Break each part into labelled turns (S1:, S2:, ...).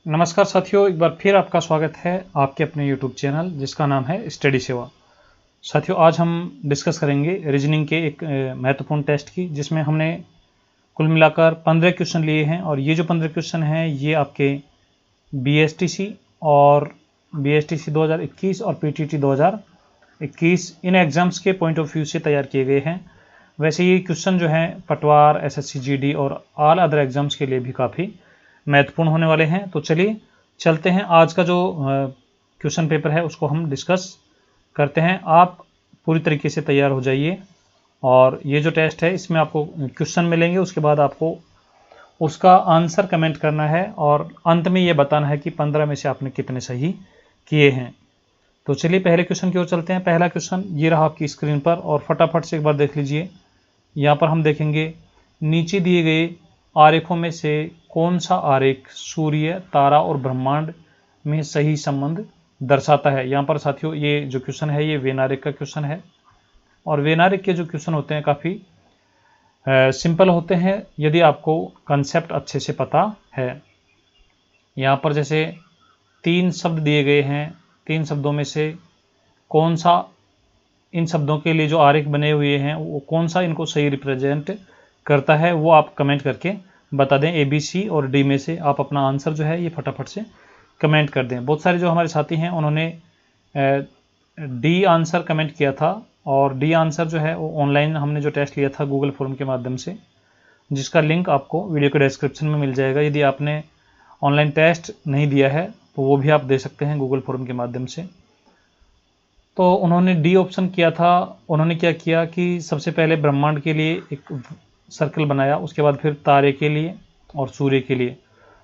S1: नमस्कार साथियों, एक बार फिर आपका स्वागत है आपके अपने YouTube चैनल जिसका नाम है स्टडी सेवा। साथियों, आज हम डिस्कस करेंगे रीजनिंग के एक महत्वपूर्ण टेस्ट की, जिसमें हमने कुल मिलाकर 15 क्वेश्चन लिए हैं। और ये जो 15 क्वेश्चन हैं ये आपके BSTC और BSTC 2021 और PTT 2021 इन एग्ज़ाम्स के पॉइंट ऑफ व्यू से तैयार किए गए हैं। वैसे ये क्वेश्चन जो हैं पटवार, SSC GD और ऑल अदर एग्ज़ाम्स के लिए भी काफ़ी महत्वपूर्ण होने वाले हैं। तो चलिए चलते हैं, आज का जो क्वेश्चन पेपर है उसको हम डिस्कस करते हैं। आप पूरी तरीके से तैयार हो जाइए और ये जो टेस्ट है इसमें आपको क्वेश्चन मिलेंगे, उसके बाद आपको उसका आंसर कमेंट करना है और अंत में ये बताना है कि 15 में से आपने कितने सही किए हैं। तो चलिए पहले क्वेश्चन की ओर चलते हैं। पहला क्वेश्चन ये रहा आपकी स्क्रीन पर और फटाफट से एक बार देख लीजिए। यहाँ पर हम देखेंगे नीचे दिए गए आरेखों में से कौन सा आरेख सूर्य, तारा और ब्रह्मांड में सही संबंध दर्शाता है। यहाँ पर साथियों ये जो क्वेश्चन है ये वेन आरेख का क्वेश्चन है और वेन आरेख के जो क्वेश्चन होते हैं काफ़ी सिंपल होते हैं यदि आपको कंसेप्ट अच्छे से पता है। यहाँ पर जैसे 3 शब्द दिए गए हैं, 3 शब्दों में से कौन सा इन शब्दों के लिए जो आरेख बने हुए हैं वो कौन सा इनको सही रिप्रेजेंट करता है, वो आप कमेंट करके बता दें। A, B, C और D में से आप अपना आंसर जो है ये फटाफट से कमेंट कर दें। बहुत सारे जो हमारे साथी हैं उन्होंने D आंसर कमेंट किया था और D आंसर जो है वो ऑनलाइन हमने जो टेस्ट लिया था गूगल फॉर्म के माध्यम से, जिसका लिंक आपको वीडियो के डिस्क्रिप्शन में मिल जाएगा। यदि आपने ऑनलाइन टेस्ट नहीं दिया है तो वो भी आप दे सकते हैं गूगल फॉर्म के माध्यम से। तो उन्होंने डी ऑप्शन किया था। उन्होंने क्या किया कि सबसे पहले ब्रह्मांड के लिए एक सर्कल बनाया, उसके बाद फिर तारे के लिए और सूर्य के लिए।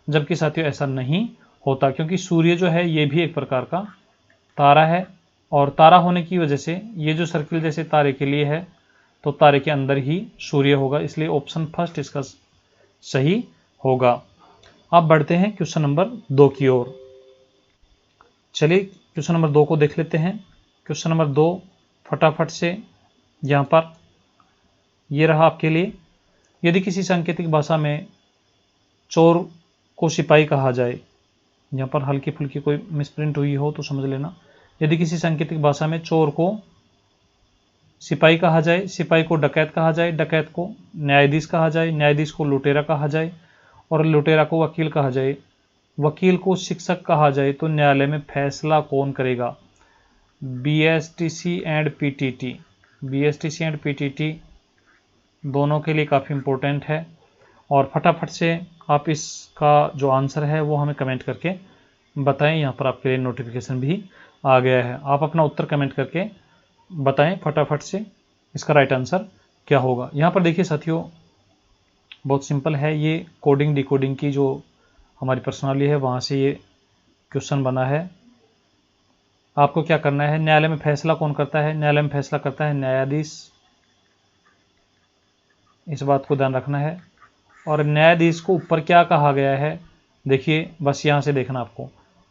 S1: जबकि साथियों ऐसा नहीं होता, क्योंकि सूर्य जो है ये भी एक प्रकार का तारा है और तारा होने की वजह से ये जो सर्कल जैसे तारे के लिए है तो तारे के अंदर ही सूर्य होगा, इसलिए ऑप्शन फर्स्ट इसका सही होगा। अब बढ़ते हैं क्वेश्चन नंबर 2 की ओर। चलिए क्वेश्चन नंबर 2 को देख लेते हैं। क्वेश्चन नंबर 2 फटाफट से यहाँ पर ये रहा आपके लिए। यदि किसी सांकेतिक भाषा में चोर को सिपाही कहा जाए, यहाँ पर हल्की फुल्की कोई मिसप्रिंट हुई हो तो समझ लेना। यदि किसी सांकेतिक भाषा में चोर को सिपाही कहा जाए, सिपाही को डकैत कहा जाए, डकैत को न्यायाधीश कहा जाए, न्यायाधीश को लुटेरा कहा जाए और लुटेरा को वकील कहा जाए, वकील को शिक्षक कहा जाए, तो न्यायालय में फैसला कौन करेगा। BSTC and PTT, BSTC and PTT दोनों के लिए काफ़ी इम्पोर्टेंट है और फटाफट से आप इसका जो आंसर है वो हमें कमेंट करके बताएं। यहाँ पर आपके लिए नोटिफिकेशन भी आ गया है, आप अपना उत्तर कमेंट करके बताएं फटाफट से इसका राइट आंसर क्या होगा। यहाँ पर देखिए साथियों बहुत सिंपल है, ये कोडिंग डिकोडिंग की जो हमारी प्रश्नावली है वहाँ से ये क्वेश्चन बना है। आपको क्या करना है, न्यायालय में फैसला कौन करता है, न्यायालय में फैसला करता है न्यायाधीश, इस बात को ध्यान रखना है। और न्यायाधीश को ऊपर क्या कहा गया है, देखिए बस यहाँ से देखना आपको,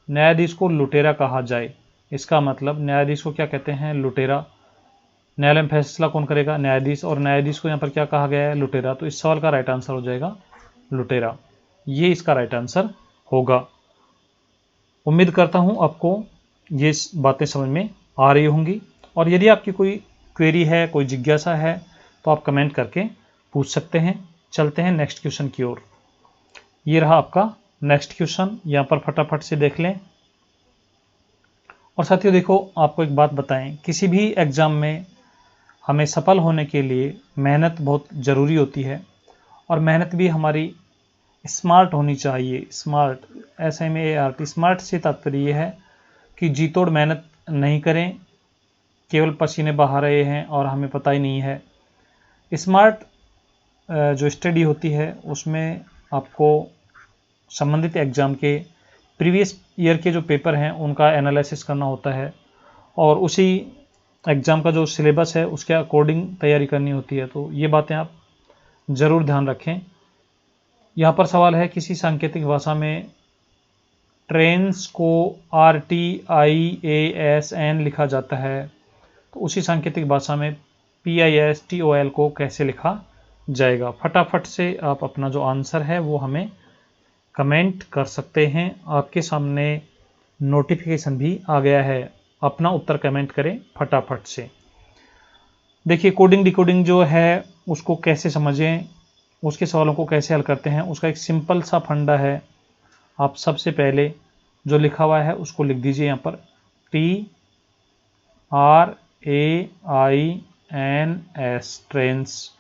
S1: न्यायाधीश को लुटेरा कहा जाए, इसका मतलब न्यायाधीश को क्या कहते हैं, लुटेरा। न्यायालय में फैसला कौन करेगा, न्यायाधीश, और न्यायाधीश को यहाँ पर क्या कहा गया है, लुटेरा। तो इस सवाल का राइट आंसर हो जाएगा लुटेरा, ये इसका राइट आंसर होगा। उम्मीद करता हूँ आपको ये बातें समझ में आ रही होंगी और यदि आपकी कोई क्वेरी है, कोई जिज्ञासा है तो आप कमेंट करके पूछ सकते हैं। चलते हैं नेक्स्ट क्वेश्चन की ओर। ये रहा आपका नेक्स्ट क्वेश्चन, यहाँ पर फटाफट से देख लें। और साथियों देखो, आपको एक बात बताएं, किसी भी एग्जाम में हमें सफल होने के लिए मेहनत बहुत ज़रूरी होती है और मेहनत भी हमारी स्मार्ट होनी चाहिए। स्मार्ट, SMART, स्मार्ट से तात्पर्य यह है कि जी तोड़ मेहनत नहीं करें, केवल पसीने बहा रहे हैं और हमें पता ही नहीं है। स्मार्ट जो स्टडी होती है उसमें आपको संबंधित एग्ज़ाम के प्रीवियस ईयर के जो पेपर हैं उनका एनालिसिस करना होता है और उसी एग्ज़ाम का जो सिलेबस है उसके अकॉर्डिंग तैयारी करनी होती है। तो ये बातें आप ज़रूर ध्यान रखें। यहाँ पर सवाल है, किसी सांकेतिक भाषा में ट्रेन्स को RTIASN लिखा जाता है, तो उसी सांकेतिक भाषा में PISTOL को कैसे लिखा जाएगा। फटाफट से आप अपना जो आंसर है वो हमें कमेंट कर सकते हैं। आपके सामने नोटिफिकेशन भी आ गया है, अपना उत्तर कमेंट करें फटाफट से। देखिए कोडिंग डिकोडिंग जो है उसको कैसे समझें, उसके सवालों को कैसे हल करते हैं, उसका एक सिंपल सा फंडा है। आप सबसे पहले जो लिखा हुआ है उसको लिख दीजिए यहाँ पर TRAINS ट्रेंस,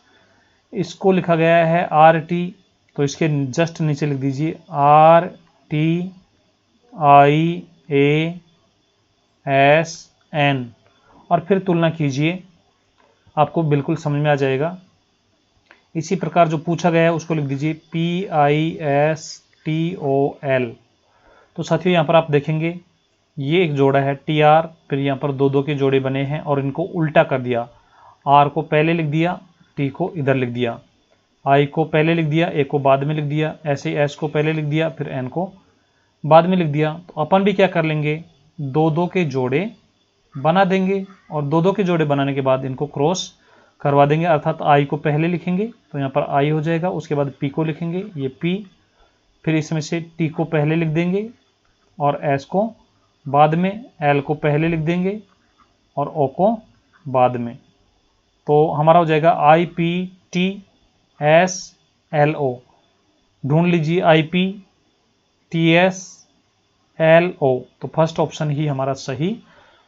S1: इसको लिखा गया है RT, तो इसके जस्ट नीचे लिख दीजिए RTIASN और फिर तुलना कीजिए, आपको बिल्कुल समझ में आ जाएगा। इसी प्रकार जो पूछा गया है उसको लिख दीजिए PISTOL। तो साथियों यहाँ पर आप देखेंगे ये एक जोड़ा है TR, फिर यहाँ पर दो दो के जोड़े बने हैं और इनको उल्टा कर दिया। R को पहले लिख दिया, T को इधर लिख दिया, I को पहले लिख दिया, A को बाद में लिख दिया, ऐसे S को पहले लिख दिया, फिर N को बाद में लिख दिया। तो अपन भी क्या कर लेंगे, दो दो के जोड़े बना देंगे और दो दो के जोड़े बनाने के बाद इनको क्रॉस करवा देंगे, अर्थात I को पहले लिखेंगे तो यहाँ पर I हो जाएगा, उसके बाद P को लिखेंगे ये P, फिर इसमें से T को पहले लिख देंगे और S को बाद में, L को पहले लिख देंगे और O को बाद में। तो हमारा हो जाएगा IPTSLO। ढूंढ लीजिए IPTSLO, तो फर्स्ट ऑप्शन ही हमारा सही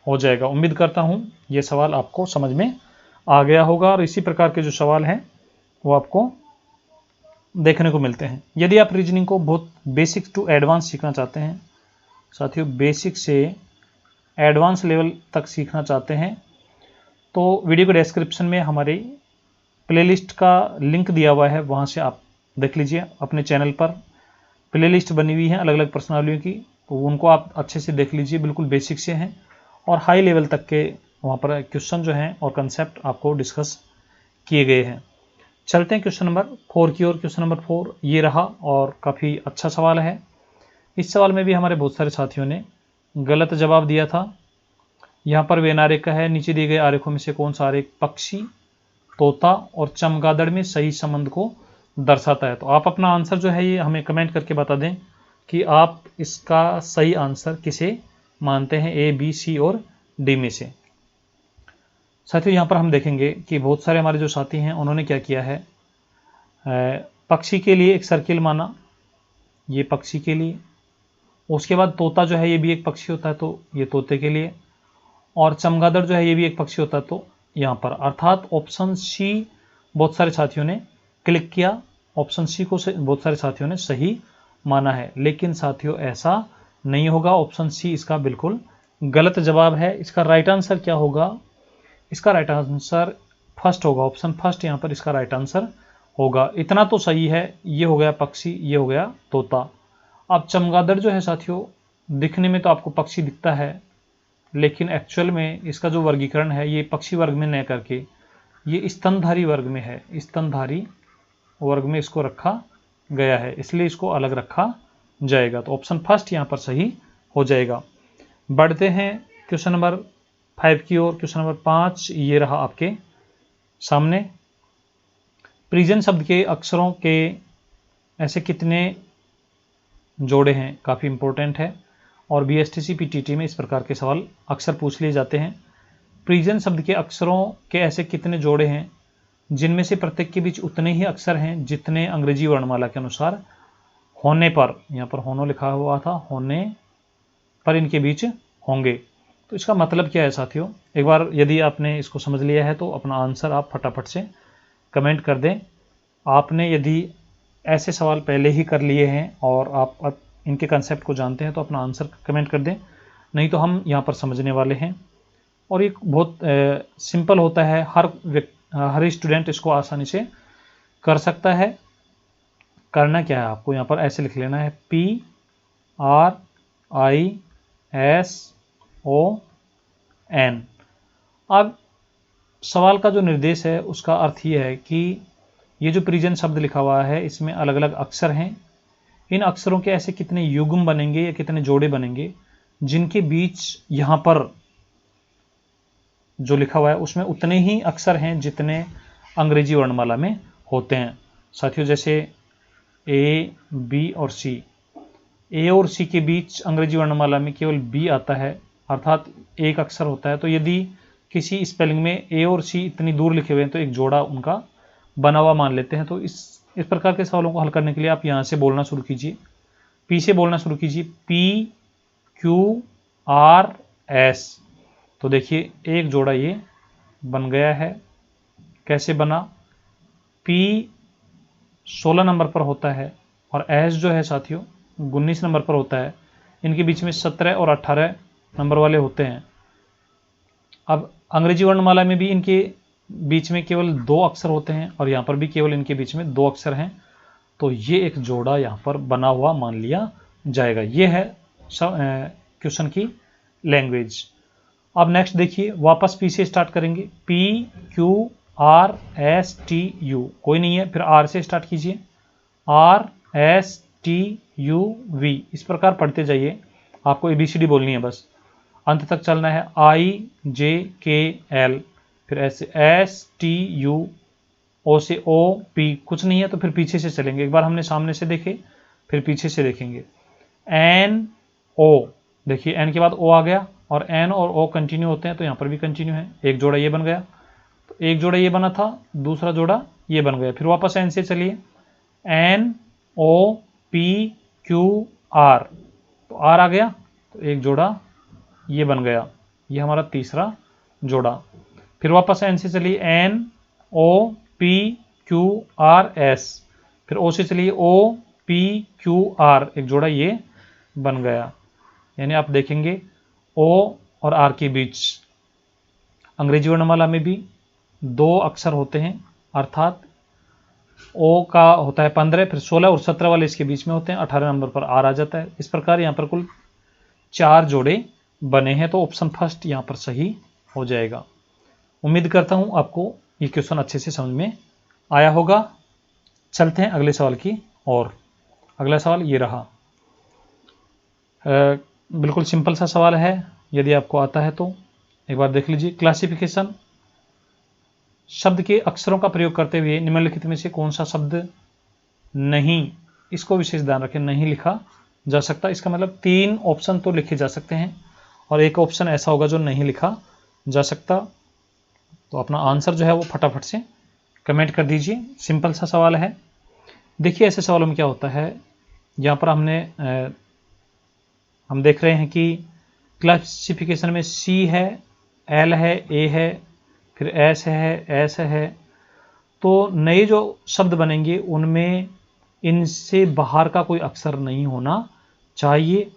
S1: हो जाएगा। उम्मीद करता हूं ये सवाल आपको समझ में आ गया होगा और इसी प्रकार के जो सवाल हैं वो आपको देखने को मिलते हैं। यदि आप रीजनिंग को बहुत बेसिक टू एडवांस सीखना चाहते हैं साथियों, बेसिक से एडवांस लेवल तक सीखना चाहते हैं, तो वीडियो के डिस्क्रिप्शन में हमारी प्लेलिस्ट का लिंक दिया हुआ है, वहाँ से आप देख लीजिए। अपने चैनल पर प्लेलिस्ट बनी हुई है अलग अलग पर्सनालियों की, तो उनको आप अच्छे से देख लीजिए, बिल्कुल बेसिक से हैं और हाई लेवल तक के वहाँ पर क्वेश्चन जो हैं और कंसेप्ट आपको डिस्कस किए गए हैं। चलते हैं क्वेश्चन नंबर 4 की ओर। क्वेश्चन नंबर 4 ये रहा और काफ़ी अच्छा सवाल है। इस सवाल में भी हमारे बहुत सारे साथियों ने गलत जवाब दिया था। यहाँ पर वेन आरेख का है, नीचे दिए गए आरेखों में से कौन सा आरेख पक्षी, तोता और चमगादड़ में सही संबंध को दर्शाता है। तो आप अपना आंसर जो है ये हमें कमेंट करके बता दें कि आप इसका सही आंसर किसे मानते हैं, A, B, C और D में से। साथियों यहाँ पर हम देखेंगे कि बहुत सारे हमारे जो साथी हैं उन्होंने क्या किया है, पक्षी के लिए एक सर्किल माना, ये पक्षी के लिए, उसके बाद तोता जो है ये भी एक पक्षी होता है तो ये तोते के लिए, और चमगादड़ जो है ये भी एक पक्षी होता है तो यहाँ पर, अर्थात ऑप्शन C बहुत सारे साथियों ने क्लिक किया, ऑप्शन C को बहुत सारे साथियों ने सही माना है। लेकिन साथियों ऐसा नहीं होगा, ऑप्शन C इसका बिल्कुल गलत जवाब है। इसका राइट आंसर क्या होगा, इसका राइट आंसर फर्स्ट होगा, ऑप्शन फर्स्ट यहाँ पर इसका राइट आंसर होगा। इतना तो सही है, ये हो गया पक्षी, ये हो गया तोता। अब चमगादड़ जो है साथियों, दिखने में तो आपको पक्षी दिखता है, लेकिन एक्चुअल में इसका जो वर्गीकरण है ये पक्षी वर्ग में न करके ये स्तनधारी वर्ग में है, स्तनधारी वर्ग में इसको रखा गया है, इसलिए इसको अलग रखा जाएगा। तो ऑप्शन फर्स्ट यहाँ पर सही हो जाएगा। बढ़ते हैं क्वेश्चन नंबर 5 की ओर। क्वेश्चन नंबर 5 ये रहा आपके सामने, प्रिजन शब्द के अक्षरों के ऐसे कितने जोड़े हैं, काफ़ी इंपॉर्टेंट है और BSTC PTT में इस प्रकार के सवाल अक्सर पूछ लिए जाते हैं। प्रिजन शब्द के अक्षरों के ऐसे कितने जोड़े हैं जिनमें से प्रत्येक के बीच उतने ही अक्षर हैं जितने अंग्रेजी वर्णमाला के अनुसार होने पर, यहाँ पर होनो लिखा हुआ था, होने पर इनके बीच होंगे। तो इसका मतलब क्या है साथियों, एक बार यदि आपने इसको समझ लिया है तो अपना आंसर आप फटाफट से कमेंट कर दें। आपने यदि ऐसे सवाल पहले ही कर लिए हैं और आप इनके कंसेप्ट को जानते हैं तो अपना आंसर कमेंट कर दें, नहीं तो हम यहाँ पर समझने वाले हैं। और ये बहुत सिंपल होता है, हर स्टूडेंट इसको आसानी से कर सकता है। करना क्या है, आपको यहाँ पर ऐसे लिख लेना है PRISON। अब सवाल का जो निर्देश है उसका अर्थ ये है कि ये जो प्रिजन शब्द लिखा हुआ है इसमें अलग अलग अक्षर हैं, इन अक्षरों के ऐसे कितने युग्म बनेंगे या कितने जोड़े बनेंगे जिनके बीच यहाँ पर जो लिखा हुआ है उसमें उतने ही अक्षर हैं जितने अंग्रेजी वर्णमाला में होते हैं। साथियों जैसे A, B और C, ए और सी के बीच अंग्रेजी वर्णमाला में केवल बी आता है, अर्थात एक अक्षर होता है। तो यदि किसी स्पेलिंग में ए और सी इतनी दूर लिखे हुए हैं तो एक जोड़ा उनका बना हुआ मान लेते हैं। तो इस प्रकार के सवालों को हल करने के लिए आप यहाँ से बोलना शुरू कीजिए, पी से बोलना शुरू कीजिए, पी क्यू आर एस। तो देखिए एक जोड़ा ये बन गया है। कैसे बना? पी 16 नंबर पर होता है और एस जो है साथियों 19 नंबर पर होता है। इनके बीच में 17 और 18 नंबर वाले होते हैं। अब अंग्रेजी वर्णमाला में भी इनके बीच में केवल 2 अक्षर होते हैं और यहाँ पर भी केवल इनके बीच में 2 अक्षर हैं। तो ये एक जोड़ा यहाँ पर बना हुआ मान लिया जाएगा। ये है क्वेश्चन की लैंग्वेज। अब नेक्स्ट देखिए, वापस पी से स्टार्ट करेंगे, P Q R S T U, कोई नहीं है, फिर आर से स्टार्ट कीजिए, R S T U V. इस प्रकार पढ़ते जाइए, आपको ABCD बोलनी है, बस अंत तक चलना है। आई जे के एल, फिर ऐसे एस टी यू, ओ से ओ पी, कुछ नहीं है तो फिर पीछे से चलेंगे। एक बार हमने सामने से देखे, फिर पीछे से देखेंगे। एन ओ, देखिए एन के बाद ओ आ गया और एन और ओ कंटिन्यू होते हैं तो यहाँ पर भी कंटिन्यू है। एक जोड़ा ये बन गया, तो एक जोड़ा ये बना था, दूसरा जोड़ा ये बन गया। फिर वापस एन से चलिए, N O P Q R, तो आर आ गया, तो एक जोड़ा ये बन गया, ये हमारा तीसरा जोड़ा। फिर वापस एन से चलिए, N O P Q R S, फिर ओ से चलिए, ओ पी क्यू आर, एक जोड़ा ये बन गया। यानी आप देखेंगे ओ और आर के बीच अंग्रेजी वर्णमाला में भी 2 अक्षर होते हैं, अर्थात ओ का होता है 15, फिर 16 और 17 वाले इसके बीच में होते हैं, 18 नंबर पर आर आ जाता है। इस प्रकार यहाँ पर कुल 4 जोड़े बने हैं। तो ऑप्शन फर्स्ट यहाँ पर सही हो जाएगा। उम्मीद करता हूँ आपको ये क्वेश्चन अच्छे से समझ में आया होगा। चलते हैं अगले सवाल की ओर। अगला सवाल ये रहा। बिल्कुल सिंपल सा सवाल है, यदि आपको आता है तो एक बार देख लीजिए। क्लासिफिकेशन, शब्द के अक्षरों का प्रयोग करते हुए निम्नलिखित में से कौन सा शब्द नहीं, इसको विशेष ध्यान रखें, नहीं लिखा जा सकता। इसका मतलब 3 ऑप्शन तो लिखे जा सकते हैं और एक ऑप्शन ऐसा होगा जो नहीं लिखा जा सकता। तो अपना आंसर जो है वो फटाफट से कमेंट कर दीजिए। सिंपल सा सवाल है। देखिए ऐसे सवालों में क्या होता है, यहाँ पर हम देख रहे हैं कि क्लासिफिकेशन में सी है, एल है, ए है, फिर एस है। तो नए जो शब्द बनेंगे उनमें इनसे बाहर का कोई अक्षर नहीं होना चाहिए।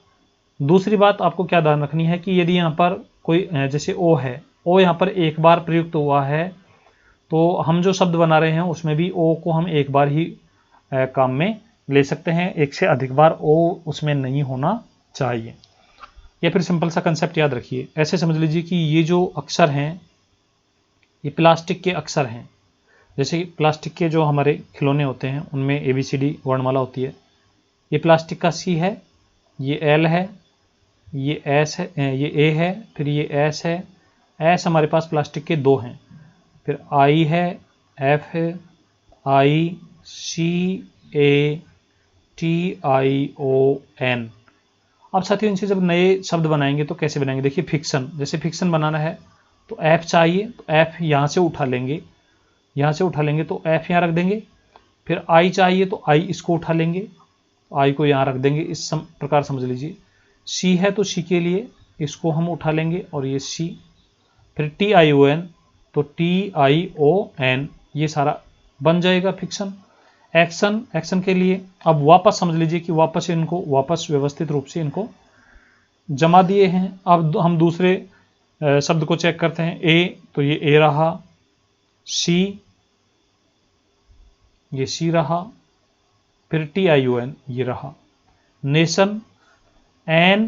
S1: दूसरी बात आपको क्या ध्यान रखनी है कि यदि यहाँ पर कोई जैसे ओ है, ओ यहाँ पर एक बार प्रयुक्त हुआ है, तो हम जो शब्द बना रहे हैं उसमें भी ओ को हम एक बार ही काम में ले सकते हैं, एक से अधिक बार ओ उसमें नहीं होना चाहिए। या फिर सिंपल सा कंसेप्ट याद रखिए, ऐसे समझ लीजिए कि ये जो अक्षर हैं ये प्लास्टिक के अक्षर हैं। जैसे प्लास्टिक के जो हमारे खिलौने होते हैं उनमें ABCD वर्णमाला होती है। ये प्लास्टिक का सी है, ये एल है, ये एस है, ये ए है, फिर ये एस है। एस हमारे पास प्लास्टिक के 2 हैं, फिर आई है, एफ है, आई सी A T I O N. अब साथियों इनसे जब नए शब्द बनाएंगे तो कैसे बनाएंगे? देखिए फिक्शन, जैसे फिक्शन बनाना है तो एफ चाहिए, तो एफ यहाँ से उठा लेंगे, यहाँ से उठा लेंगे तो एफ यहाँ रख देंगे। फिर आई चाहिए तो आई इसको उठा लेंगे, आई को यहाँ रख देंगे। इस प्रकार समझ लीजिए। सी है तो सी के लिए इसको हम उठा लेंगे और ये सी। फिर TION तो TION, ये सारा बन जाएगा फिक्शन। एक्शन, एक्शन के लिए अब वापस समझ लीजिए कि वापस व्यवस्थित रूप से इनको जमा दिए हैं। अब हम दूसरे शब्द को चेक करते हैं। ए तो ये ए रहा, सी ये सी रहा, फिर TION ये रहा। नेशन, एन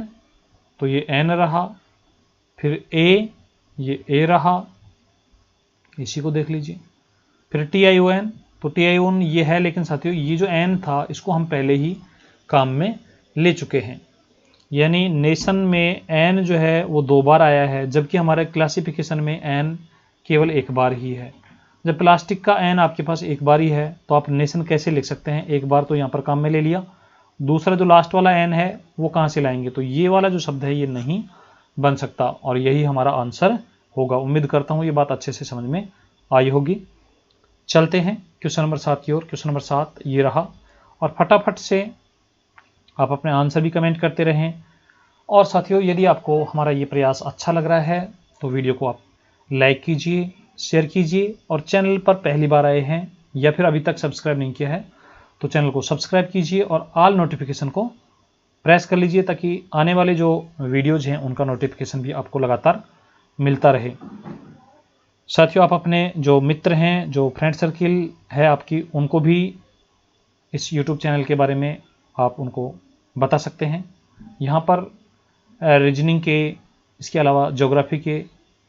S1: तो ये एन रहा, फिर ए ये ए रहा, इसी को देख लीजिए। फिर TION तो TION ये है, लेकिन साथियों ये जो एन था इसको हम पहले ही काम में ले चुके हैं। यानी नेशन में एन जो है वो 2 बार आया है, जबकि हमारे क्लासिफिकेशन में एन केवल 1 बार ही है। जब प्लास्टिक का एन आपके पास 1 बार ही है तो आप नेशन कैसे लिख सकते हैं? 1 बार तो यहाँ पर काम में ले लिया दूसरा जो लास्ट वाला एन है वो कहाँ से लाएंगे, तो ये वाला जो शब्द है ये नहीं बन सकता और यही हमारा आंसर होगा। उम्मीद करता हूँ ये बात अच्छे से समझ में आई होगी। चलते हैं क्वेश्चन नंबर 7 की ओर। क्वेश्चन नंबर 7 ये रहा और फटाफट से आप अपने आंसर भी कमेंट करते रहें। और साथियों, यदि आपको हमारा ये प्रयास अच्छा लग रहा है तो वीडियो को आप लाइक कीजिए, शेयर कीजिए और चैनल पर पहली बार आए हैं या फिर अभी तक सब्सक्राइब नहीं किया है तो चैनल को सब्सक्राइब कीजिए और ऑल नोटिफिकेशन को प्रेस कर लीजिए ताकि आने वाले जो वीडियोज हैं उनका नोटिफिकेशन भी आपको लगातार मिलता रहे। साथियों, आप अपने जो मित्र हैं, जो फ्रेंड सर्किल है आपकी, उनको भी इस YouTube चैनल के बारे में आप उनको बता सकते हैं। यहाँ पर रीजनिंग के, इसके अलावा ज्योग्राफी के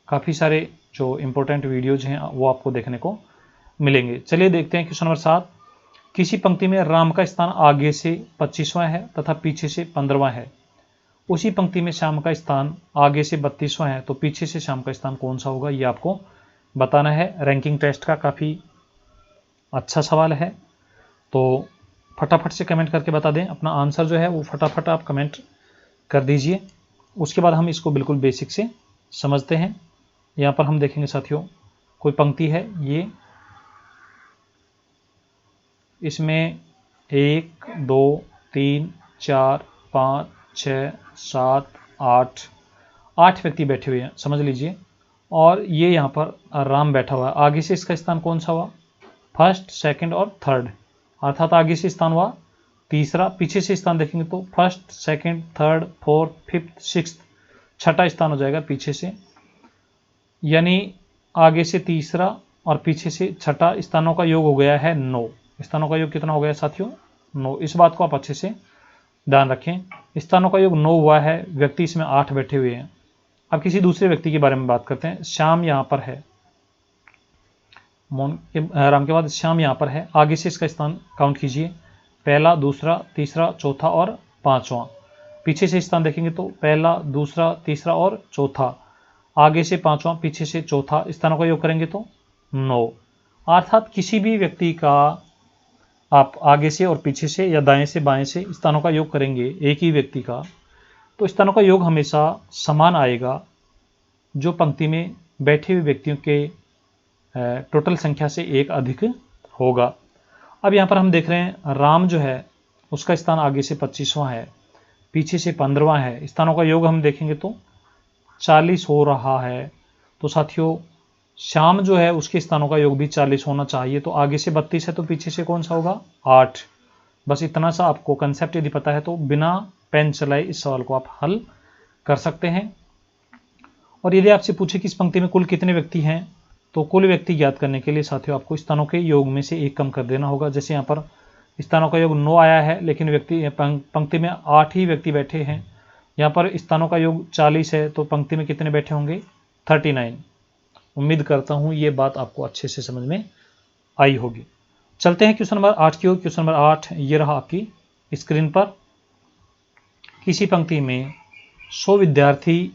S1: काफ़ी सारे जो इम्पोर्टेंट वीडियोज हैं वो आपको देखने को मिलेंगे। चलिए देखते हैं क्वेश्चन नंबर 7। किसी पंक्ति में राम का स्थान आगे से 25वां है तथा पीछे से 15वां है। उसी पंक्ति में श्याम का स्थान आगे से 32वां है तो पीछे से श्याम का स्थान कौन सा होगा, ये आपको बताना है। रैंकिंग टेस्ट का काफ़ी अच्छा सवाल है तो फटाफट से कमेंट करके बता दें। अपना आंसर जो है वो फटाफट आप कमेंट कर दीजिए। उसके बाद हम इसको बिल्कुल बेसिक से समझते हैं। यहाँ पर हम देखेंगे साथियों, कोई पंक्ति है, ये इसमें 1 2 3 4 5 6 7 8 व्यक्ति बैठे हुए हैं, समझ लीजिए। और ये यहाँ पर राम बैठा हुआ है। आगे से इसका स्थान कौन सा हुआ, फर्स्ट, सेकंड और थर्ड, अर्थात आगे से स्थान हुआ तीसरा। पीछे से स्थान देखेंगे तो first, second, third, fourth, fifth, sixth, छठा स्थान हो जाएगा पीछे से। यानी आगे से तीसरा और पीछे से छठा स्थानों का योग हो गया है 9। स्थानों का योग कितना हो गया साथियों, 9। इस बात को आप अच्छे से ध्यान रखें। स्थानों का योग 9 हुआ है, व्यक्ति इसमें 8 बैठे हुए हैं। अब किसी दूसरे व्यक्ति के बारे में बात करते हैं। श्याम यहाँ पर है, राम के बाद श्याम यहाँ पर है। आगे से इसका स्थान काउंट कीजिए, पहला, दूसरा, तीसरा, चौथा और पांचवा। पीछे से स्थान देखेंगे तो पहला, दूसरा, तीसरा और चौथा। आगे से पांचवा, पीछे से चौथा। स्थानों का योग करेंगे तो 9। अर्थात किसी भी व्यक्ति का आप आगे से और पीछे से या दाएं से बाएं से स्थानों का योग करेंगे एक ही व्यक्ति का, तो स्थानों का योग हमेशा समान आएगा जो पंक्ति में बैठे हुए व्यक्तियों के टोटल संख्या से एक अधिक होगा। अब यहाँ पर हम देख रहे हैं राम जो है उसका स्थान आगे से 25वां है, पीछे से 15वां है। स्थानों का योग हम देखेंगे तो 40 हो रहा है। तो साथियों, श्याम जो है उसके स्थानों का योग भी 40 होना चाहिए। तो आगे से 32 है तो पीछे से कौन सा होगा, 8। बस इतना सा आपको कंसेप्ट यदि पता है तो बिना पेन चलाए इस सवाल को आप हल कर सकते हैं। और यदि आपसे पूछे कि इस पंक्ति में कुल कितने व्यक्ति हैं, तो कुल व्यक्ति ज्ञात करने के लिए साथियों आपको स्थानों के योग में से एक कम कर देना होगा। जैसे यहाँ पर स्थानों का योग 9 आया है लेकिन व्यक्ति पंक्ति में 8 ही व्यक्ति बैठे हैं। यहाँ पर स्थानों का योग 40 है तो पंक्ति में कितने बैठे होंगे, 39। उम्मीद करता हूँ ये बात आपको अच्छे से समझ में आई होगी। चलते हैं क्वेश्चन नंबर 8 की ओर। क्वेश्चन नंबर 8 ये रहा आपकी स्क्रीन पर। किसी पंक्ति में 100 विद्यार्थी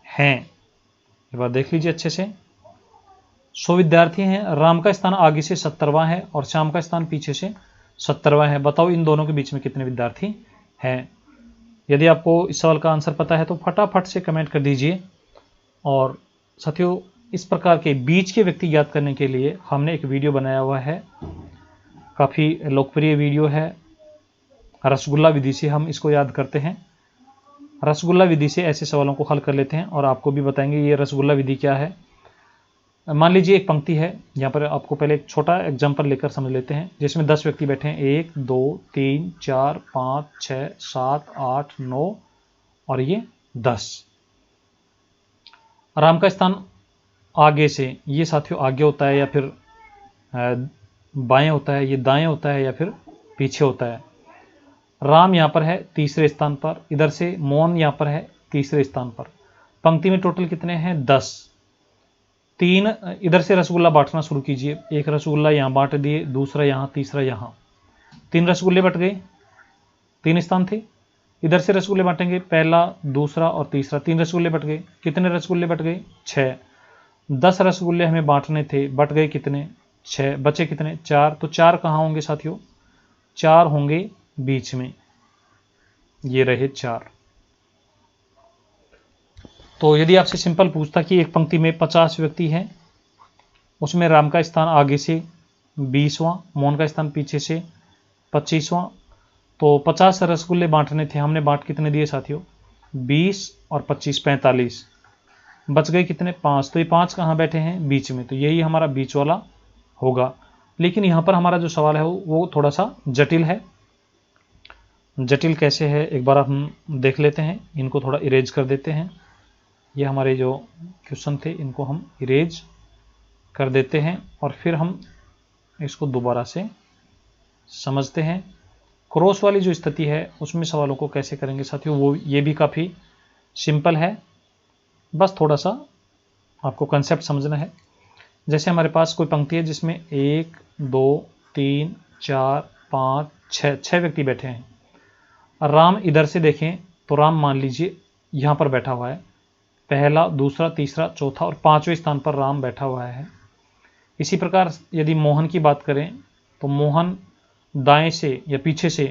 S1: हैं, ये बात देख लीजिए अच्छे से। 100 विद्यार्थी हैं, राम का स्थान आगे से 70वां है और श्याम का स्थान पीछे से 70वां है। बताओ इन दोनों के बीच में कितने विद्यार्थी हैं। यदि आपको इस सवाल का आंसर पता है तो फटाफट से कमेंट कर दीजिए। और साथियों, इस प्रकार के बीच के व्यक्ति ज्ञात करने के लिए हमने एक वीडियो बनाया हुआ है, काफ़ी लोकप्रिय वीडियो है। रसगुल्ला विधि से हम इसको याद करते हैं। रसगुल्ला विधि से ऐसे सवालों को हल कर लेते हैं और आपको भी बताएंगे ये रसगुल्ला विधि क्या है। मान लीजिए एक पंक्ति है, यहाँ पर आपको पहले एक छोटा एग्जाम्पल लेकर समझ लेते हैं, जिसमें 10 व्यक्ति बैठे हैं, 1 2 3 4 5 6 7 8 9 और ये 10। राम का स्थान आगे से, ये साथियों आगे होता है या फिर बाएं होता है, ये दाएं होता है या फिर पीछे होता है। राम यहाँ पर है तीसरे स्थान पर, इधर से मोहन यहाँ पर है तीसरे स्थान पर। पंक्ति में टोटल कितने हैं, 10। 3 इधर से रसगुल्ला बांटना शुरू कीजिए। एक रसगुल्ला यहाँ बांट दिए, दूसरा यहाँ, तीसरा यहाँ। 3 रसगुल्ले बट गए, 3 स्थान थे। इधर से रसगुल्ले बांटेंगे, पहला, दूसरा और तीसरा। 3 रसगुल्ले बट गए। कितने रसगुल्ले बट गए, 6। 10 रसगुल्ले हमें बांटने थे, बट गए कितने, 6। बचे कितने, 4। तो 4 कहाँ होंगे साथियों, 4 होंगे बीच में। ये रहे 4। तो यदि आपसे सिंपल पूछता कि एक पंक्ति में 50 व्यक्ति हैं, उसमें राम का स्थान आगे से 20वां, मोहन का स्थान पीछे से 25वां, तो 50 रसगुल्ले बांटने थे, हमने बांट कितने दिए साथियों? 20 और 25 45, बच गए कितने? 5। तो ये 5 कहाँ बैठे हैं? बीच में, तो यही हमारा बीच वाला होगा। लेकिन यहाँ पर हमारा जो सवाल है वो थोड़ा सा जटिल है। जटिल कैसे है एक बार हम देख लेते हैं। इनको थोड़ा इरेज कर देते हैं। ये हमारे जो क्वेश्चन थे इनको हम इरेज कर देते हैं और फिर हम इसको दोबारा से समझते हैं। क्रॉस वाली जो स्थिति है उसमें सवालों को कैसे करेंगे साथियों, वो ये भी काफ़ी सिंपल है, बस थोड़ा सा आपको कंसेप्ट समझना है। जैसे हमारे पास कोई पंक्ति है जिसमें 1 2 3 4 5 6 व्यक्ति बैठे हैं। राम इधर से देखें तो राम मान लीजिए यहाँ पर बैठा हुआ है, पहला, दूसरा, तीसरा, चौथा और 5वें स्थान पर राम बैठा हुआ है। इसी प्रकार यदि मोहन की बात करें तो मोहन दाएं से या पीछे से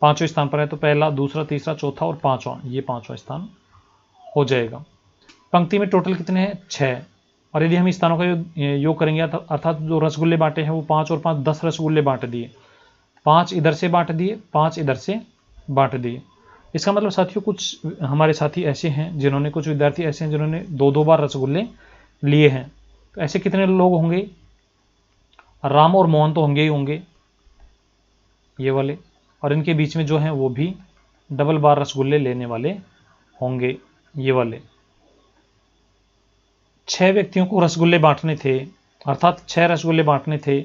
S1: 5वें स्थान पर है, तो पहला, दूसरा, तीसरा, चौथा और 5वां, ये 5वां स्थान हो जाएगा। पंक्ति में टोटल कितने हैं? 6। और यदि हम स्थानों का योग करेंगे अर्थात जो रसगुल्ले बांटे हैं वो 5 और 5 10 रसगुल्ले बांट दिए, 5 इधर से बांट दिए, 5 इधर से बांट दिए। इसका मतलब साथियों कुछ हमारे साथी ऐसे हैं जिन्होंने, कुछ विद्यार्थी ऐसे हैं जिन्होंने 2-2 बार रसगुल्ले लिए हैं। तो ऐसे कितने लोग होंगे? राम और मोहन तो होंगे ही होंगे, ये वाले, और इनके बीच में जो हैं वो भी डबल बार रसगुल्ले लेने वाले होंगे, ये वाले। 6 व्यक्तियों को रसगुल्ले बांटने थे, अर्थात 6 रसगुल्ले बांटने थे।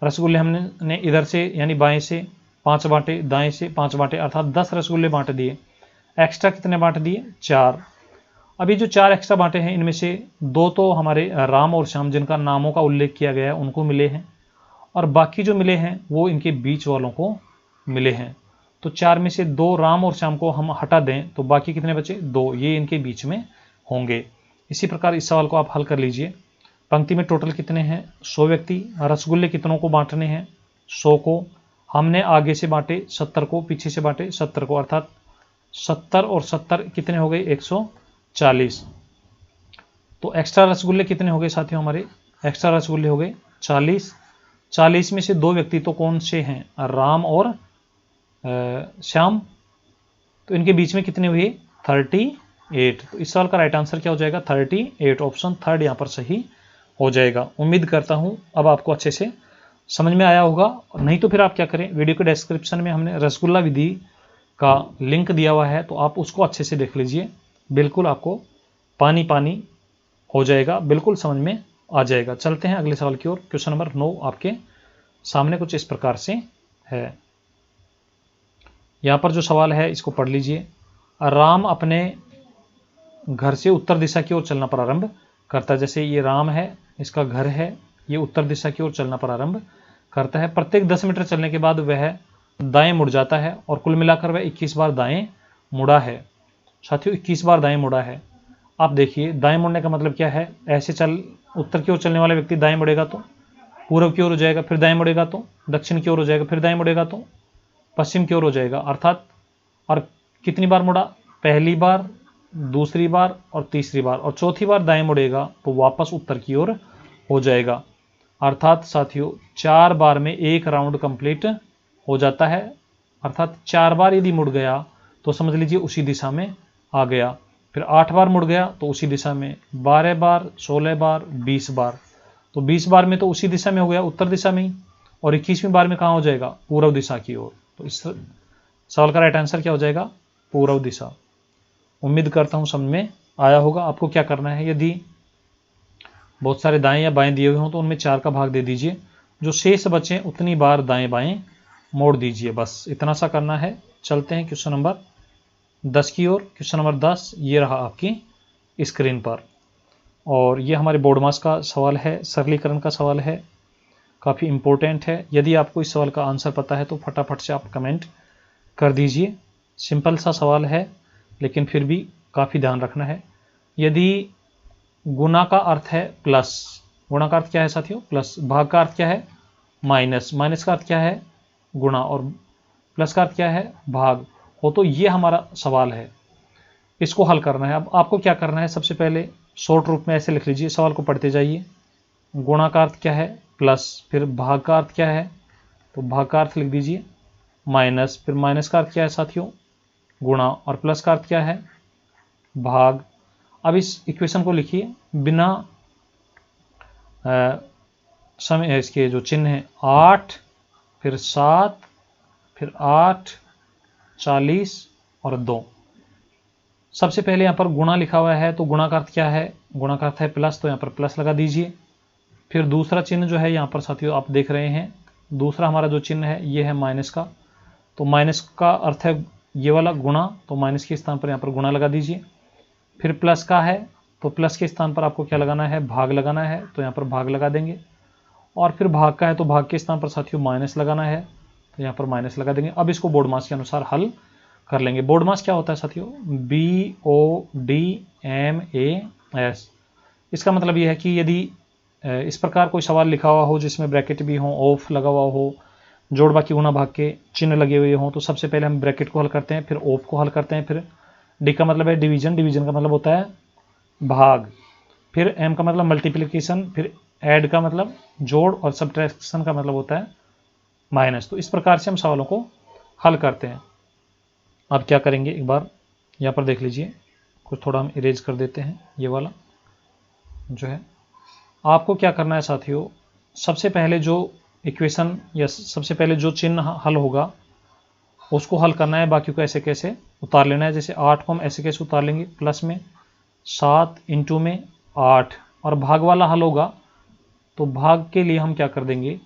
S1: रसगुल्ले हमने इधर से यानी बाएं से 5 बांटे, दाएं से 5 बांटे, अर्थात 10 रसगुल्ले बांट दिए। एक्स्ट्रा कितने बांट दिए? 4। अभी जो 4 एक्स्ट्रा बांटे हैं इनमें से 2 तो हमारे राम और श्याम जिनका नामों का उल्लेख किया गया है उनको मिले हैं, और बाकी जो मिले हैं वो इनके बीच वालों को मिले हैं। तो 4 में से 2 राम और श्याम को हम हटा दें तो बाकी कितने बचे? 2, ये इनके बीच में होंगे। इसी प्रकार इस सवाल को आप हल कर लीजिए। पंक्ति में टोटल कितने हैं? 100 व्यक्ति। रसगुल्ले कितनों को बांटने हैं? 100 को। हमने आगे से बांटे 70 को, पीछे से बांटे 70 को, अर्थात 70 और 70 कितने हो गए? 140। तो एक्स्ट्रा रसगुल्ले कितने हो गए साथियों? हमारे एक्स्ट्रा रसगुल्ले हो गए 40। 40 में से 2 व्यक्ति तो कौन से हैं? राम और श्याम। तो इनके बीच में कितने हुए? 38। तो इस सवाल का राइट आंसर क्या हो जाएगा? 38। ऑप्शन थर्ड यहाँ पर सही हो जाएगा। उम्मीद करता हूँ अब आपको अच्छे से समझ में आया होगा, और नहीं तो फिर आप क्या करें, वीडियो के डिस्क्रिप्शन में हमने रसगुल्ला विधि का लिंक दिया हुआ है, तो आप उसको अच्छे से देख लीजिए। बिल्कुल आपको पानी पानी हो जाएगा, बिल्कुल समझ में आ जाएगा। चलते हैं अगले सवाल की ओर। क्वेश्चन नंबर 9 आपके सामने कुछ इस प्रकार से है। यहाँ पर जो सवाल है इसको पढ़ लीजिए। राम अपने घर से उत्तर दिशा की ओर चलना प्रारंभ करता है। जैसे ये राम है, इसका घर है, ये उत्तर दिशा की ओर चलना प्रारंभ करता है। प्रत्येक 10 मीटर चलने के बाद वह दाएं मुड़ जाता है और कुल मिलाकर वह 21 बार दाएं मुड़ा है। साथियों 21 बार दाएं मुड़ा है। आप देखिए दाएं मुड़ने का मतलब क्या है? ऐसे उत्तर की ओर चलने वाला व्यक्ति दाएं मुड़ेगा तो पूर्व की ओर हो जाएगा, फिर दाएं मुड़ेगा तो दक्षिण की ओर हो जाएगा, फिर दाएं मुड़ेगा तो पश्चिम की ओर हो जाएगा। अर्थात और कितनी बार मुड़ा? पहली बार, दूसरी बार और तीसरी बार, और चौथी बार दाएं मुड़ेगा तो वापस उत्तर की ओर हो जाएगा। अर्थात साथियों 4 बार में एक राउंड कंप्लीट हो जाता है। अर्थात 4 बार यदि मुड़ गया तो समझ लीजिए उसी दिशा में आ गया। फिर 8 बार मुड़ गया तो उसी दिशा में, 12 बार, 16 बार, 20 बार, तो 20 बार में तो उसी दिशा में हो गया, उत्तर दिशा में ही, और 21वीं बार में कहाँ हो जाएगा? पूर्व दिशा की ओर। तो इस सवाल का राइट आंसर क्या हो जाएगा? पूर्व दिशा। उम्मीद करता हूँ समझ में आया होगा। आपको क्या करना है, यदि बहुत सारे दाएं या बाएं दिए हुए हों तो उनमें 4 का भाग दे दीजिए, जो शेष बचे उतनी बार दाएं बाएं मोड़ दीजिए, बस इतना सा करना है। चलते हैं क्वेश्चन नंबर 10 की ओर। क्वेश्चन नंबर 10 ये रहा आपकी स्क्रीन पर, और ये हमारे बोर्ड मास का सवाल है, सरलीकरण का सवाल है, काफ़ी इंपॉर्टेंट है। यदि आपको इस सवाल का आंसर पता है तो फटाफट से आप कमेंट कर दीजिए। सिंपल सा सवाल है लेकिन फिर भी काफ़ी ध्यान रखना है। यदि गुना का अर्थ है प्लस, गुणा का अर्थ क्या है साथियों? प्लस। भाग का अर्थ क्या है? माइनस। माइनस का अर्थ क्या है? गुणा। और प्लस का अर्थ क्या है? भाग। हो, तो ये हमारा सवाल है, इसको हल करना है। अब आपको क्या करना है, सबसे पहले शॉर्ट रूप में ऐसे लिख लीजिए, सवाल को पढ़ते जाइए। गुणा का अर्थ क्या है, प्लस, फिर भाग का अर्थ क्या है, तो भाग का अर्थ लिख दीजिए माइनस, फिर माइनस का अर्थ क्या है साथियों, गुणा, और प्लस का अर्थ क्या है, भाग। अब इस इक्वेशन को लिखिए बिना समय, इसके जो चिन्ह है 8, फिर 7, फिर 8, 40 और 2। सबसे पहले यहाँ पर गुणा लिखा हुआ है, तो गुणा का अर्थ क्या है, गुणा का अर्थ है प्लस, तो यहाँ पर प्लस लगा दीजिए। फिर दूसरा चिन्ह जो है यहाँ पर साथियों आप देख रहे हैं, दूसरा हमारा जो चिन्ह है ये है माइनस का, तो माइनस का अर्थ है ये वाला गुणा, तो माइनस के स्थान पर यहाँ पर गुणा लगा दीजिए। फिर प्लस का है, तो प्लस के स्थान पर आपको क्या लगाना है, भाग लगाना है, तो यहाँ पर भाग लगा देंगे। और फिर भाग का है, तो भाग के स्थान पर साथियों माइनस लगाना है, तो यहाँ पर माइनस लगा देंगे। अब इसको बोर्ड मास के अनुसार हल कर लेंगे। बोर्ड मास क्या होता है साथियों, BODMAS। इसका मतलब यह है कि यदि इस प्रकार कोई सवाल लिखा हुआ हो जिसमें ब्रैकेट भी हो, ऑफ लगा हुआ हो, जोड़ बाकी गुणा भाग के चिन्ह लगे हुए हों, तो सबसे पहले हम ब्रैकेट को हल करते हैं, फिर ऑफ को हल करते हैं, फिर डी का मतलब है डिवीजन, डिवीजन का मतलब होता है भाग, फिर एम का मतलब मल्टीप्लिकेशन, फिर ऐड का मतलब जोड़, और सब्ट्रैक्शन का मतलब होता है माइनस। तो इस प्रकार से हम सवालों को हल करते हैं। अब क्या करेंगे, एक बार यहाँ पर देख लीजिए, कुछ थोड़ा हम इरेज कर देते हैं, ये वाला जो है। आपको क्या करना है साथियों, सबसे पहले जो इक्वेशन या सबसे पहले जो चिन्ह हल होगा उसको हल करना है, बाकी को ऐसे कैसे उतार लेना है। जैसे 8 को हम ऐसे कैसे उतार लेंगे, प्लस में 7 इंटू में 8, और भाग वाला हल होगा, तो भाग के लिए हम क्या कर देंगे,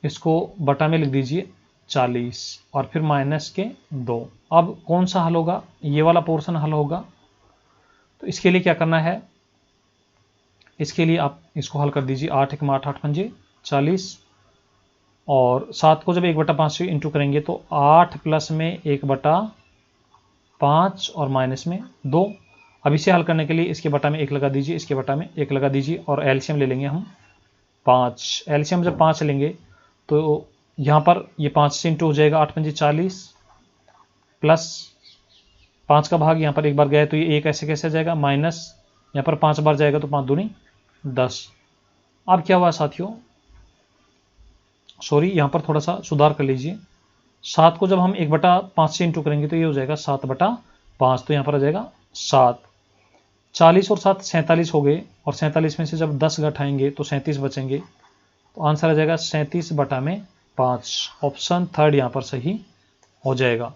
S1: इसको बटा में लिख दीजिए 40, और फिर माइनस के 2। अब कौन सा हल होगा, ये वाला पोर्शन हल होगा। तो इसके लिए क्या करना है, इसके लिए आप इसको हल कर दीजिए, 8 1 8 8 पंजे 40, और 7 को जब 1/5 से इंटू करेंगे तो 8 प्लस में 1/5 और माइनस में 2। अब इसे हल करने के लिए इसके बटा में 1 लगा दीजिए, इसके बटा में 1 लगा दीजिए, और एलसीएम ले लेंगे हम 5। एलसीएम जब 5 लेंगे तो यहाँ पर ये 5 से इंटू हो जाएगा, 8 पंजे 40, प्लस 5 का भाग यहाँ पर एक बार गया तो ये 1 ऐसे कैसे जाएगा, माइनस यहाँ पर 5 बार जाएगा तो 5 दूनी 10। अब क्या हुआ साथियों, सॉरी यहाँ पर थोड़ा सा सुधार कर लीजिए, 7 को जब हम 1/5 से इंटू करेंगे तो ये हो जाएगा 7/5, तो यहाँ पर आ जाएगा 7। 40 और 7 47 हो गए, और 47 में से जब 10 घटाएंगे तो 37 बचेंगे, तो आंसर आ जाएगा 37/5। ऑप्शन थर्ड यहाँ पर सही हो जाएगा।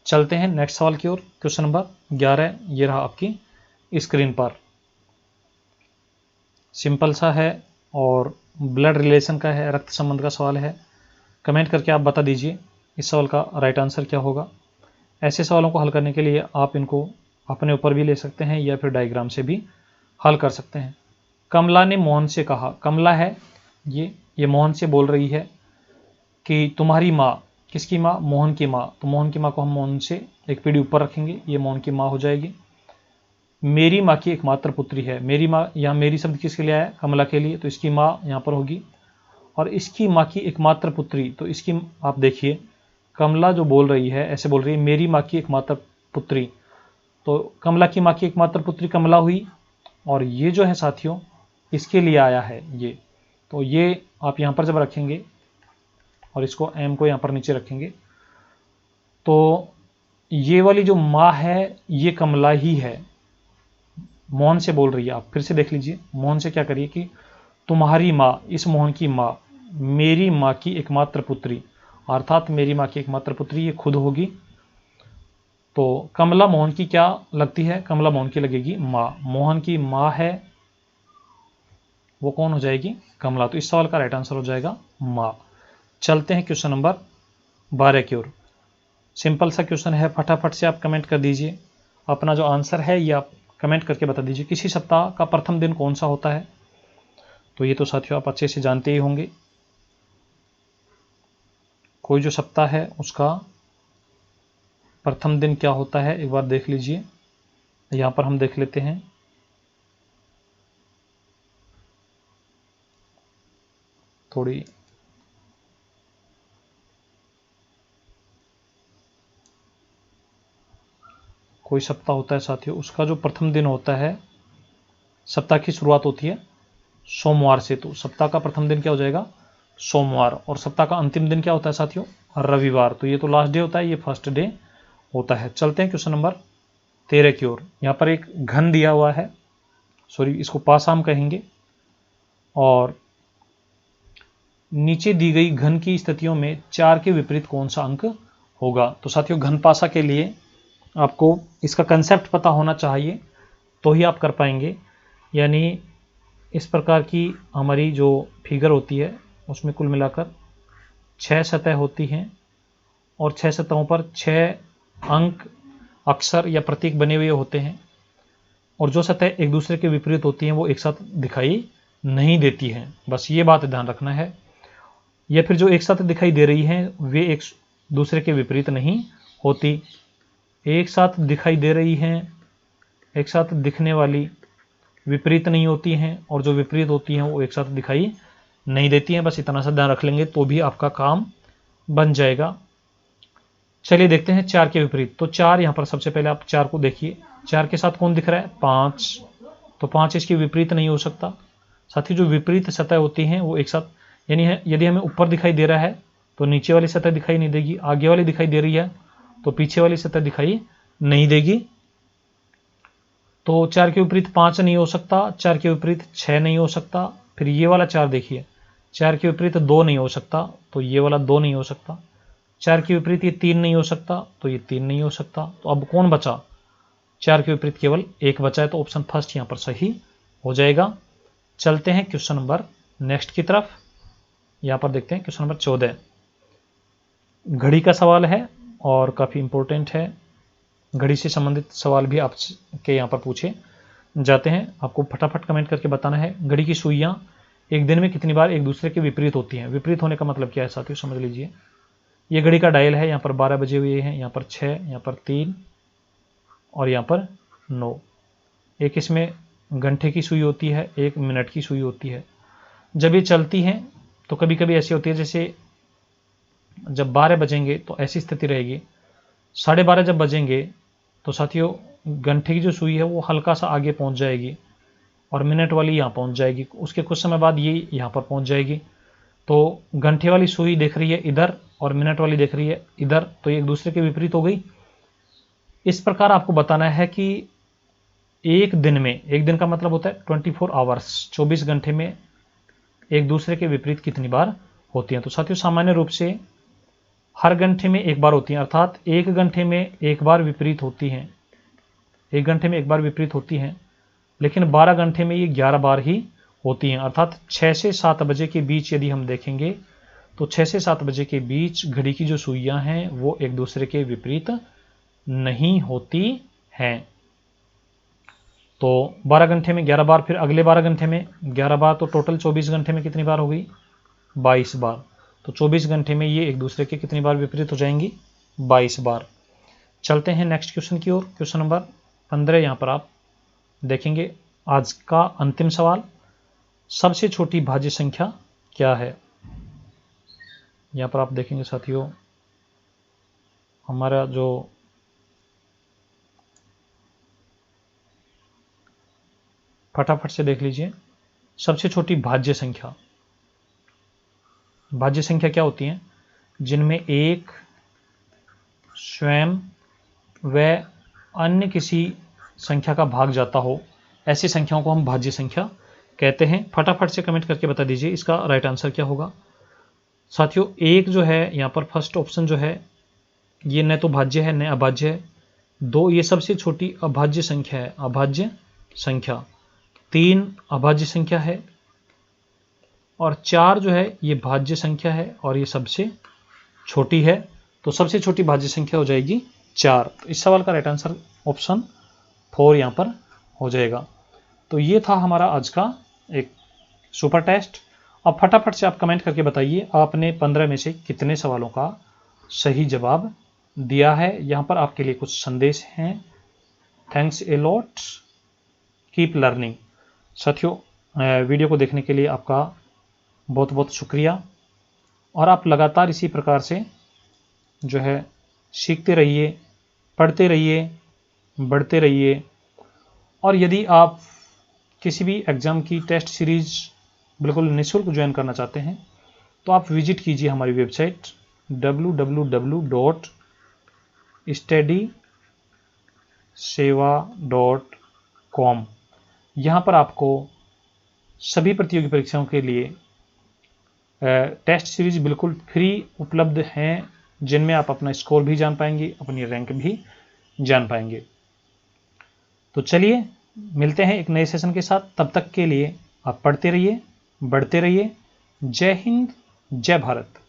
S1: चलते हैं नेक्स्ट सवाल की ओर। क्वेश्चन नंबर 11 ये रहा आपकी स्क्रीन पर। सिंपल सा है और ब्लड रिलेशन का है, रक्त संबंध का सवाल है। कमेंट करके आप बता दीजिए इस सवाल का राइट आंसर क्या होगा। ऐसे सवालों को हल करने के लिए आप इनको अपने ऊपर भी ले सकते हैं या फिर डायग्राम से भी हल कर सकते हैं। कमला ने मोहन से कहा, कमला है ये मोहन से बोल रही है कि तुम्हारी माँ, किसकी माँ, मोहन की माँ, तो मोहन की माँ को हम मोहन से एक पीढ़ी ऊपर रखेंगे, ये मोहन की माँ हो जाएगी। मेरी माँ की एकमात्र पुत्री है, मेरी माँ, यहाँ मेरी शब्द किसके लिए आया, कमला के लिए, तो इसकी माँ यहाँ पर होगी। और इसकी माँ की एकमात्र पुत्री, तो इसकी आप देखिए कमला जो बोल रही है ऐसे बोल रही है मेरी माँ की एकमात्र पुत्री, तो कमला की माँ की एकमात्र पुत्री कमला हुई, और ये जो है साथियों इसके लिए आया है ये, तो ये आप यहाँ पर जब रखेंगे और इसको एम को यहाँ पर नीचे रखेंगे, तो ये वाली जो माँ है ये कमला ही है, मोहन से बोल रही है। आप फिर से देख लीजिए, मोहन से क्या करिए कि तुम्हारी माँ, इस मोहन की माँ, मेरी माँ की एकमात्र पुत्री, अर्थात मेरी माँ की एकमात्र पुत्री ये खुद होगी। तो कमला मोहन की क्या लगती है, कमला मोहन की लगेगी माँ, मोहन की माँ है वो कौन हो जाएगी, कमला। तो इस सवाल का राइट आंसर हो जाएगा माँ। चलते हैं क्वेश्चन नंबर 12 की ओर। सिंपल सा क्वेश्चन है, फटाफट से आप कमेंट कर दीजिए अपना जो आंसर है, ये आप कमेंट करके बता दीजिए। किसी सप्ताह का प्रथम दिन कौन सा होता है, तो ये तो साथियों आप अच्छे से जानते ही होंगे। कोई जो सप्ताह है उसका प्रथम दिन क्या होता है, एक बार देख लीजिए। यहाँ पर हम देख लेते हैं, थोड़ी कोई सप्ताह होता है साथियों, उसका जो प्रथम दिन होता है, सप्ताह की शुरुआत होती है सोमवार से, तो सप्ताह का प्रथम दिन क्या हो जाएगा, सोमवार। और सप्ताह का अंतिम दिन क्या होता है साथियों, रविवार। तो ये तो लास्ट डे होता है, ये फर्स्ट डे होता है। चलते हैं क्वेश्चन नंबर 13 की ओर। यहाँ पर एक घन दिया हुआ है, सॉरी इसको पासाम कहेंगे, और नीचे दी गई घन की स्थितियों में 4 के विपरीत कौन सा अंक होगा। तो साथियों घन पासा के लिए आपको इसका कंसेप्ट पता होना चाहिए, तो ही आप कर पाएंगे। यानी इस प्रकार की हमारी जो फिगर होती है उसमें कुल मिलाकर 6 सतह होती हैं, और 6 सतहों पर 6 अंक अक्षर या प्रतीक बने हुए होते हैं, और जो सतह एक दूसरे के विपरीत होती हैं वो एक साथ दिखाई नहीं देती हैं। बस ये बात ध्यान रखना है। या फिर जो एक साथ दिखाई दे रही हैं वे एक दूसरे के विपरीत नहीं होती। एक साथ दिखाई दे रही हैं, एक साथ दिखने वाली विपरीत नहीं होती हैं, और जो विपरीत होती हैं वो एक साथ दिखाई नहीं देती हैं। बस इतना सा ध्यान रख लेंगे तो भी आपका काम बन जाएगा। चलिए देखते हैं 4 के विपरीत। तो 4 यहाँ पर सबसे पहले आप 4 को देखिए, 4 के साथ कौन दिख रहा है, 5। तो 5 इसके विपरीत नहीं हो सकता। साथ ही जो विपरीत सतह होती हैं वो एक साथ, यानी यदि हमें ऊपर दिखाई दे रहा है तो नीचे वाली सतह दिखाई नहीं देगी, आगे वाली दिखाई दे रही है तो पीछे वाली सतह दिखाई नहीं देगी। तो 4 के विपरीत 5 नहीं हो सकता, 4 के विपरीत 6 नहीं हो सकता। फिर ये वाला 4 देखिए, 4 के विपरीत 2 नहीं हो सकता, तो ये वाला 2 नहीं हो सकता। 4 के विपरीत ये 3 नहीं हो सकता, तो ये 3 नहीं हो सकता। तो अब कौन बचा, 4 के विपरीत केवल 1 बचा है, तो ऑप्शन फर्स्ट यहाँ पर सही हो जाएगा। चलते हैं क्वेश्चन नंबर नेक्स्ट की तरफ। यहाँ पर देखते हैं क्वेश्चन नंबर 14। घड़ी का सवाल है और काफ़ी इंपॉर्टेंट है। घड़ी से संबंधित सवाल भी आपके यहाँ पर पूछे जाते हैं। आपको फटाफट कमेंट करके बताना है, घड़ी की सुइयाँ एक दिन में कितनी बार एक दूसरे के विपरीत होती हैं। विपरीत होने का मतलब क्या है साथियों, समझ लीजिए। ये घड़ी का डायल है, यहाँ पर 12 बजे हुए हैं, यहाँ पर 6, यहाँ पर 3 और यहाँ पर 9। एक इसमें घंटे की सुई होती है, एक मिनट की सुई होती है। जब ये चलती हैं तो कभी कभी ऐसी होती है, जैसे जब 12 बजेंगे तो ऐसी स्थिति रहेगी, 12:30 जब बजेंगे तो साथियों घंटे की जो सुई है वो हल्का सा आगे पहुंच जाएगी, और मिनट वाली यहाँ पहुंच जाएगी। उसके कुछ समय बाद ये यहाँ पर पहुंच जाएगी। तो घंटे वाली सुई देख रही है इधर और मिनट वाली देख रही है इधर, तो ये एक दूसरे के विपरीत हो गई। इस प्रकार आपको बताना है कि एक दिन में, एक दिन का मतलब होता है 24 आवर्स, 24 घंटे में एक दूसरे के विपरीत कितनी बार होती हैं। तो साथियों सामान्य रूप से हर घंटे में एक बार होती हैं, अर्थात एक घंटे में एक बार विपरीत होती हैं, एक घंटे में एक बार विपरीत होती हैं। लेकिन 12 घंटे में ये 11 बार ही होती हैं, अर्थात 6 से 7 बजे के बीच यदि हम देखेंगे तो 6 से 7 बजे के बीच घड़ी की जो सुइयां हैं वो एक दूसरे के विपरीत नहीं होती हैं। तो 12 घंटे में 11 बार, फिर अगले 12 घंटे में 11 बार, तो टोटल 24 घंटे में कितनी बार हो गई, 22 बार। तो 24 घंटे में ये एक दूसरे के कितनी बार विपरीत हो जाएंगी, 22 बार। चलते हैं नेक्स्ट क्वेश्चन की ओर। क्वेश्चन नंबर 15 यहाँ पर आप देखेंगे आज का अंतिम सवाल, सबसे छोटी भाज्य संख्या क्या है। यहाँ पर आप देखेंगे साथियों हमारा जो फटाफट से देख लीजिए, सबसे छोटी भाज्य संख्या, भाज्य संख्या क्या होती है, जिनमें एक स्वयं व अन्य किसी संख्या का भाग जाता हो, ऐसी संख्याओं को हम भाज्य संख्या कहते हैं। फटाफट से कमेंट करके बता दीजिए इसका राइट आंसर क्या होगा। साथियों एक जो है यहाँ पर फर्स्ट ऑप्शन जो है ये न तो भाज्य है न अभाज्य है। 2 ये सबसे छोटी अभाज्य संख्या है, अभाज्य संख्या। 3 अभाज्य संख्या है, और 4 जो है ये भाज्य संख्या है और ये सबसे छोटी है। तो सबसे छोटी भाज्य संख्या हो जाएगी 4। तो इस सवाल का राइट आंसर ऑप्शन 4 यहाँ पर हो जाएगा। तो ये था हमारा आज का एक सुपर टेस्ट। अब फटाफट से आप कमेंट करके बताइए आपने 15 में से कितने सवालों का सही जवाब दिया है। यहाँ पर आपके लिए कुछ संदेश हैं। Thanks a lot, keep learning. साथियों वीडियो को देखने के लिए आपका बहुत बहुत शुक्रिया, और आप लगातार इसी प्रकार से जो है सीखते रहिए, पढ़ते रहिए, बढ़ते रहिए। और यदि आप किसी भी एग्ज़ाम की टेस्ट सीरीज़ बिल्कुल निःशुल्क ज्वाइन करना चाहते हैं तो आप विजिट कीजिए हमारी वेबसाइट www.studyseva.com। यहाँ पर आपको सभी प्रतियोगी परीक्षाओं के लिए टेस्ट सीरीज बिल्कुल फ्री उपलब्ध हैं, जिनमें आप अपना स्कोर भी जान पाएंगे, अपनी रैंक भी जान पाएंगे। तो चलिए मिलते हैं एक नए सेशन के साथ। तब तक के लिए आप पढ़ते रहिए, बढ़ते रहिए। जय हिंद, जय भारत।